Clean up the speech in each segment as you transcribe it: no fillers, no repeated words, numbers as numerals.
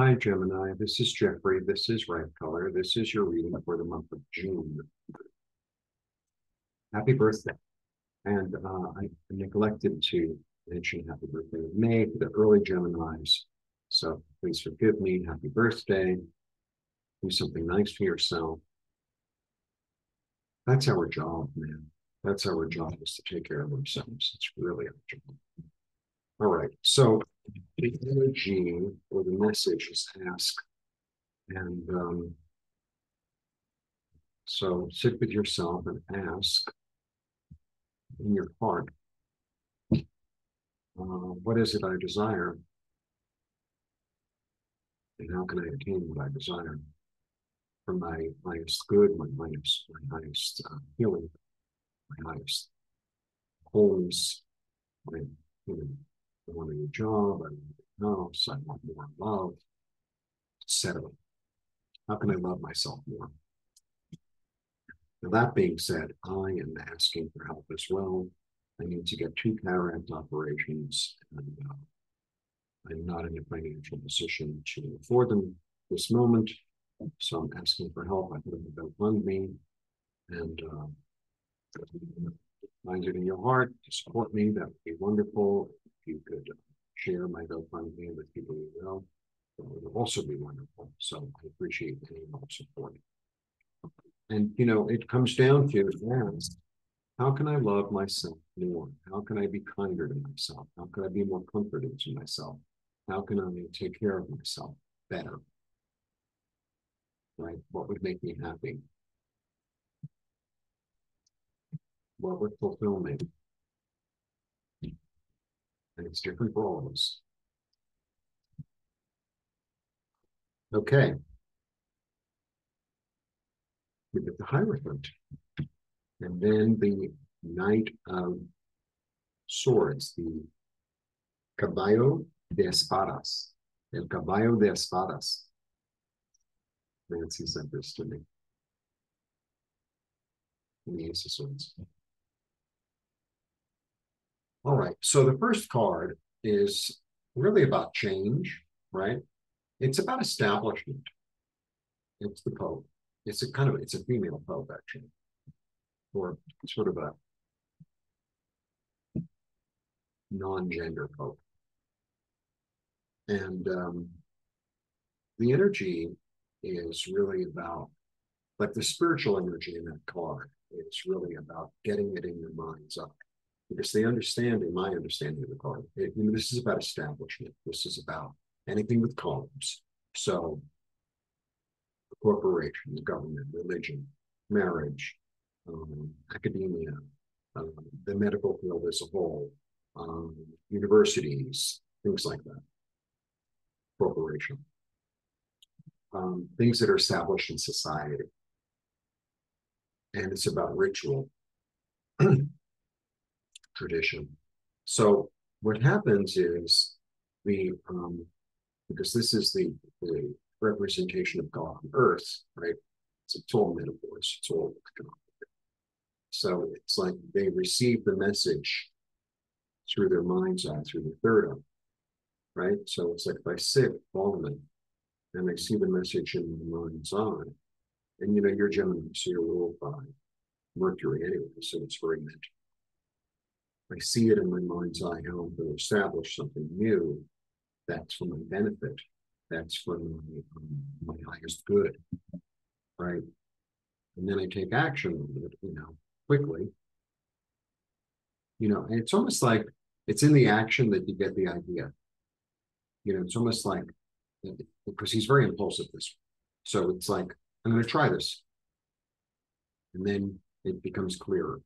Hi, Gemini. This is Jeffrey. This is Right Color. This is your reading for the month of June. Happy birthday. And I neglected to mention happy birthday in May for the early Geminis. So please forgive me. Happy birthday. Do something nice for yourself. That's our job, man. That's our job, is to take care of ourselves. It's really our job. All right. So the energy or the message is ask. And so sit with yourself and ask in your heart, what is it I desire? And how can I attain what I desire for my highest good, my highest healing, my highest wholeness, my, I want a new job, I want a new house, I want more love, etc. How can I love myself more? Now, that being said, I am asking for help as well. I need to get 2 cataract operations, and I'm not in a financial position to afford them this moment. So I'm asking for help. I put in a GoFundMe, and find it in your heart to support me. That would be wonderful. If you could share my GoFundMe with people you know, that would also be wonderful. So I appreciate any and all support. And, it comes down to ask, how can I love myself more? How can I be kinder to myself? How can I be more comforting to myself? How can I take care of myself better? Right? What would make me happy? What would fulfill me? And it's different for all of us. Okay. We get the Hierophant. And then the Knight of Swords, the Caballo de Espadas. El Caballo de Espadas. Nancy sent this to me. And the Ace of Swords. All right. So the first card is really about change, right? It's about establishment. It's the Pope. It's a female Pope, actually, or sort of a non-gender Pope. And the energy is really about, like the spiritual energy in that card, it's really about getting it in your mind's eye. Because they understand, in my understanding of the card, this is about establishment. This is about anything with columns. So, the corporation, the government, religion, marriage, academia, the medical field as a whole, universities, things like that. Corporation. Things that are established in society. And it's about ritual. Tradition. So what happens is because this is the representation of God on earth, right? It's all metaphors, it's all God. So it's like they receive the message through their mind's eye, through the third eye, right? So it's like if I sit falling and I see the message in the mind's eye, and you're Gemini, so you're ruled by Mercury anyway, so it's very mental. I see it in my mind's eye how I'm going to establish something new that's for my benefit, that's for my highest good, right? And then I take action on it, quickly. And it's almost like it's in the action that you get the idea. It's almost like, because he's very impulsive this way. So it's like, I'm going to try this. And then it becomes clearer.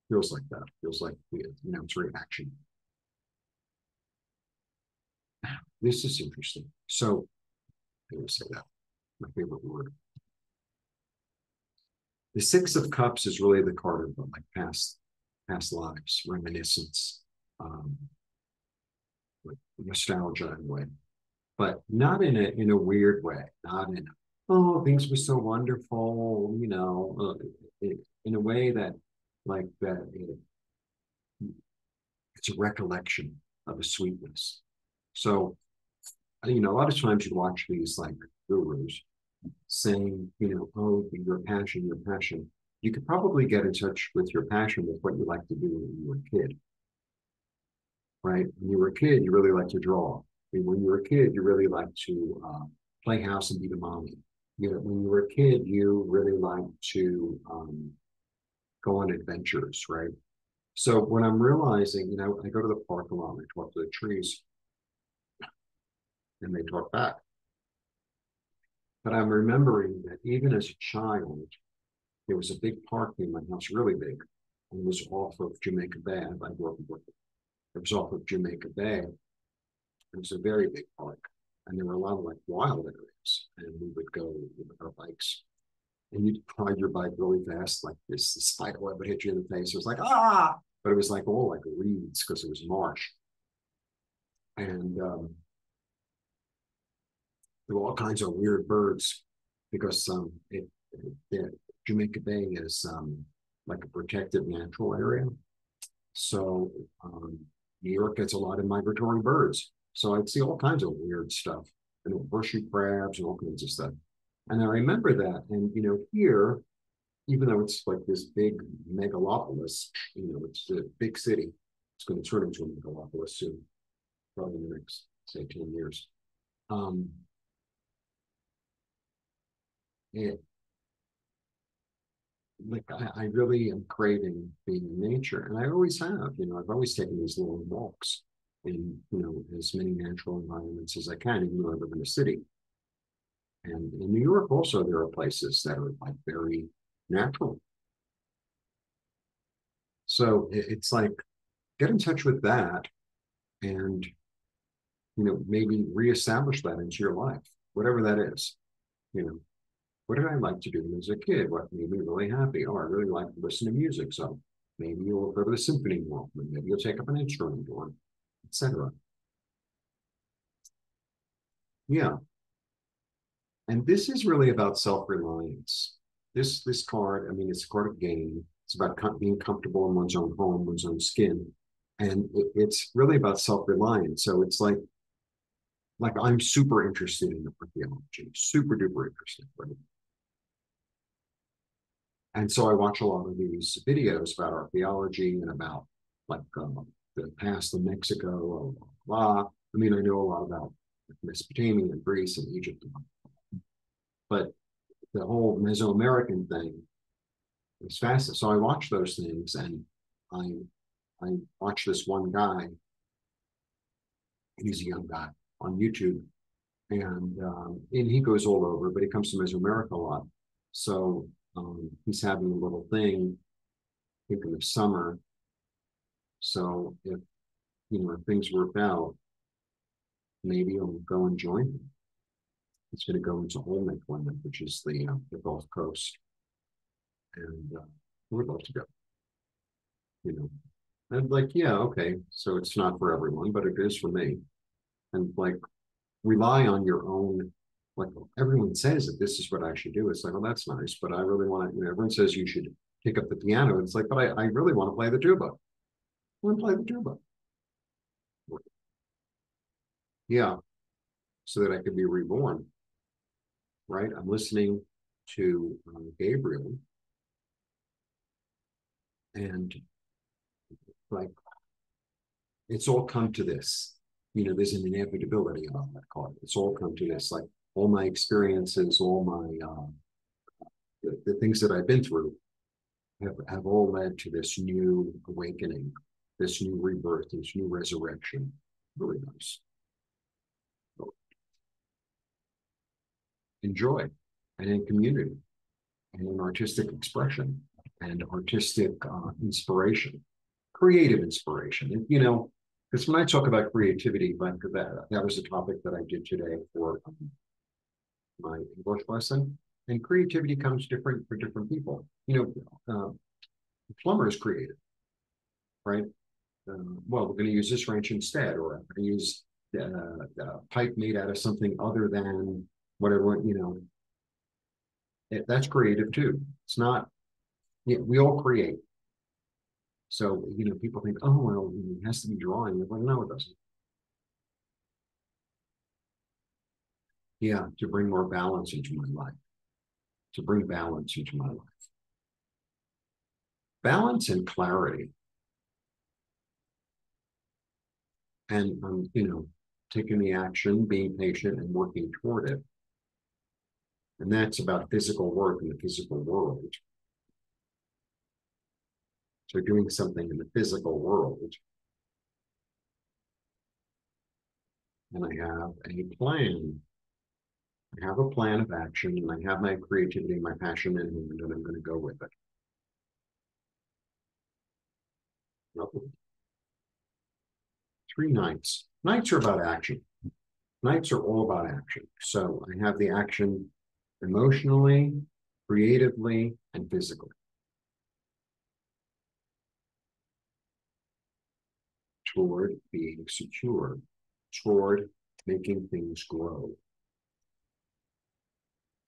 Feels like that. Feels like, it's very action. This is interesting. So, I'm going to say that. My favorite word. The Six of Cups is really the card of like past lives, reminiscence, like nostalgia in a way, but not in a weird way. Not in things were so wonderful, in a way that like that it's a recollection of a sweetness. So you know, a lot of times you watch these like gurus saying, you know, oh, your passion, your passion. You could probably get in touch with your passion with what you like to do when you were a kid, right? When you were a kid, you really like to draw. And when you were a kid, you really like to play house and be the mommy. You know, when you were a kid, you really like to go on adventures, right? So when I'm realizing, you know, I go to the park a lot, I talk to the trees, and they talk back. But I'm remembering that even as a child, there was a big park near my house, really big, and it was off of Jamaica Bay. I grew up in Brooklyn. It was off of Jamaica Bay. It was a very big park, and there were a lot of like wild areas. And we would go with our bikes, and you'd ride your bike really fast, like this spider web would hit you in the face. It was like ah, but it was like all like reeds because it was marsh, and there were all kinds of weird birds because Jamaica Bay is like a protected natural area. So New York gets a lot of migratory birds. So I'd see all kinds of weird stuff, and horseshoe crabs and all kinds of stuff. And I remember that. And you know, here, even though it's like this big megalopolis, you know, it's a big city. It's going to turn into a megalopolis soon, probably in the next, say, 10 years. Um, it, like I really am craving being in nature, and I always have. You know, I've always taken these long walks in, you know, as many natural environments as I can, even though I live in a city. And in New York, also, there are places that are like very natural. So it's like get in touch with that, and you know, maybe reestablish that into your life, whatever that is. You know, what did I like to do as a kid? What made me really happy? Oh, I really like to listen to music. So maybe you'll go to the symphony world, maybe you'll take up an instrument or etc. Yeah. And this is really about self-reliance. This card, I mean, it's a card of gain. It's about being comfortable in one's own home, one's own skin. And it's really about self-reliance. So it's like I'm super interested in archaeology, super duper interested, right? And so I watch a lot of these videos about archaeology and about like the past of Mexico, blah, blah. I mean, I know a lot about Mesopotamia and Greece and Egypt, but the whole Mesoamerican thing is fascinating. So I watch those things, and I I watch this one guy, and he's a young guy on YouTube, and he goes all over, but he comes to Mesoamerica a lot. So he's having a little thing, thinking of summer. So if you know if things work out, maybe I'll go and join him. It's going to go into Olmec Land, which is the Gulf Coast, and we'd love to go. You know, and like, yeah, okay, so it's not for everyone, but it is for me. And like, rely on your own. Like everyone says that this is what I should do. It's like, well, that's nice, but I really want to. You know, everyone says you should pick up the piano. It's like, but I really want to play the tuba. I want to play the tuba. Yeah, so that I could be reborn. Right? I'm listening to Gabriel, and like it's all come to this. You know, there's an inevitability on that card. It's all come to this. Like all my experiences, all my the things that I've been through have all led to this new awakening, this new rebirth, this new resurrection. Really nice. So enjoy, and in community, and in artistic expression, and artistic inspiration, creative inspiration. And you know, because when I talk about creativity, like that was a topic that I did today for my English lesson. And creativity comes different for different people. You know, the plumber is creative, right? Well, we're going to use this wrench instead, or I'm going to use a pipe made out of something other than whatever, you know, that's creative too. It's not, yeah, we all create. So, you know, people think, oh, well, it has to be drawing. Well, no, it doesn't. Yeah, to bring more balance into my life, to bring balance into my life. Balance and clarity. And taking the action, being patient and working toward it. And that's about physical work in the physical world. So doing something in the physical world. And I have a plan. I have a plan of action, and I have my creativity, my passion in hand, and I'm going to go with it. Nothing. 3 nights. Nights are about action. Nights are all about action. So I have the action emotionally, creatively, and physically. Toward being secure, toward making things grow,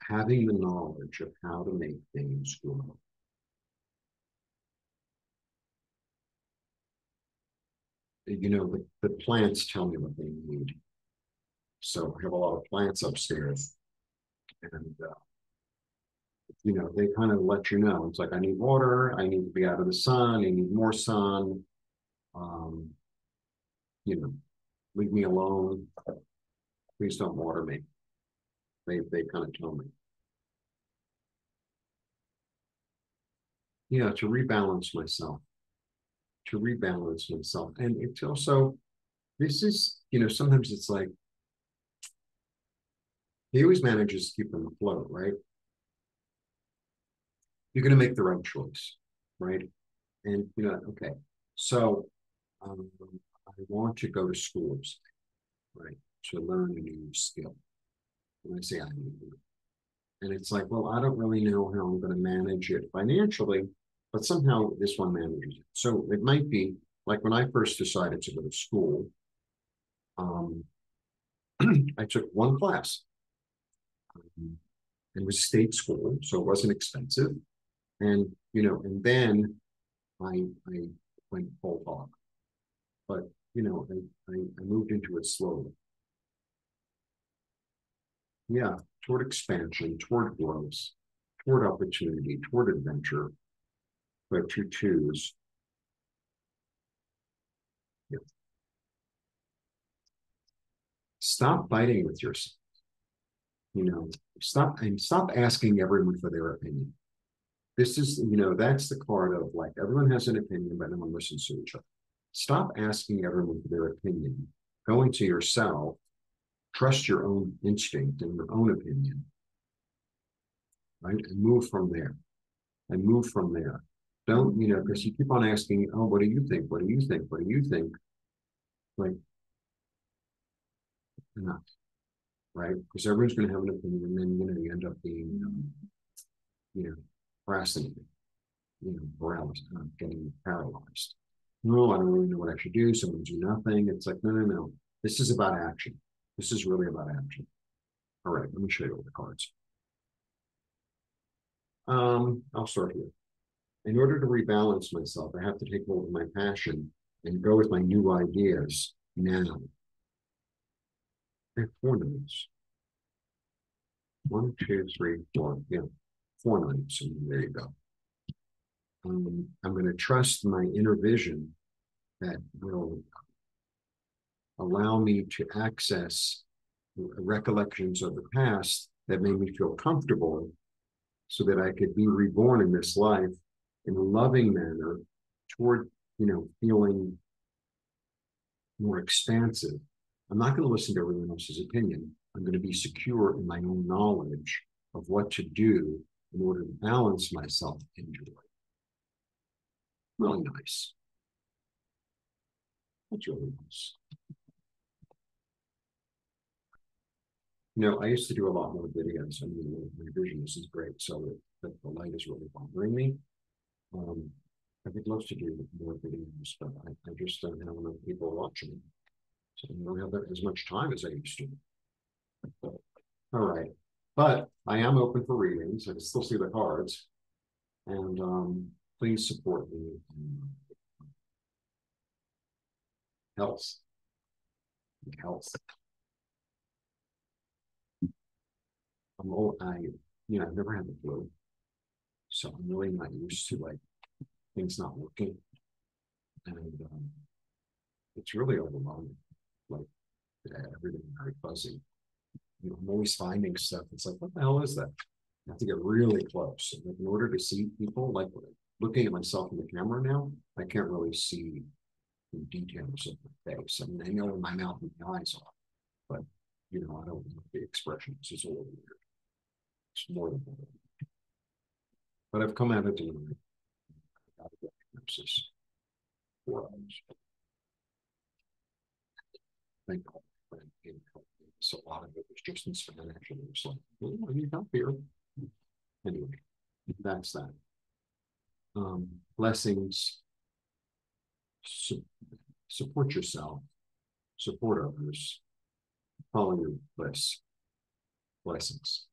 having the knowledge of how to make things grow. The plants tell me what they need. So I have a lot of plants upstairs, and they kind of let you know. It's like, I need water, I need to be out of the sun, I need more sun. Um, leave me alone. Please don't water me. They kind of tell me. Yeah, to rebalance myself. To rebalance myself. And it's also, this is, sometimes it's like, he always manages to keep them afloat, right? You're going to make the right choice, right? And, okay, so I want to go to schools, right, to learn a new skill. And I say I need to. And it's like, well, I don't really know how I'm going to manage it financially, but somehow this one manages it. So it might be like when I first decided to go to school, I took one class. It was state school, so it wasn't expensive. And, and then I went full hog. But, I moved into it slowly. Yeah, toward expansion, toward growth, toward opportunity, toward adventure. But 2 2s. Yeah. Stop fighting with yourself. Stop asking everyone for their opinion. This is, that's the card of like, everyone has an opinion, but no one listens to each other. Stop asking everyone for their opinion. Go into yourself, trust your own instinct and your own opinion, right? And move from there. And move from there. Don't, because you keep on asking, oh, what do you think? What do you think? What do you think? Like, enough, right? Because everyone's going to have an opinion, and then, you end up being, procrastinating, getting paralyzed. No, I don't really know what I should do. Someone do nothing. It's like, no, no, no. This is about action. This is really about action. All right, let me show you all the cards. I'll start here. In order to rebalance myself, I have to take hold of my passion and go with my new ideas now. I have 4 nights. 1, 2, 3, 4. Yeah, 4 nights. And there you go. I'm going to trust my inner vision that will allow me to access recollections of the past that made me feel comfortable so that I could be reborn in this life in a loving manner toward, feeling more expansive. I'm not going to listen to everyone else's opinion. I'm going to be secure in my own knowledge of what to do in order to balance myself into it. Really nice. That's really nice. I used to do a lot more videos. I mean, my vision is great, so the light is really bothering me. I would love to do more videos, but I just don't have enough people watching. So I don't have that as much time as I used to. All right. But I am open for readings. I can still see the cards. And please support me in health. Health. I'm old. I've never had the flu, so I'm really not used to like things not working, and it's really overwhelming. Like everything very fuzzy. I'm always finding stuff. It's like, what the hell is that? I have to get really close. And like, in order to see people, like looking at myself in the camera now, I can't really see the details of my face. I mean, I know where my mouth and my eyes are, but I don't know the expressions. It's a little weird. It's more than that. But I've come out of doing it. I got a diagnosis 4 hours. Thank God. So a lot of it was just in Spanish, and it was like, I need help here. Anyway, that's that. Blessings. Support yourself. Support others. Follow your bliss. Blessings.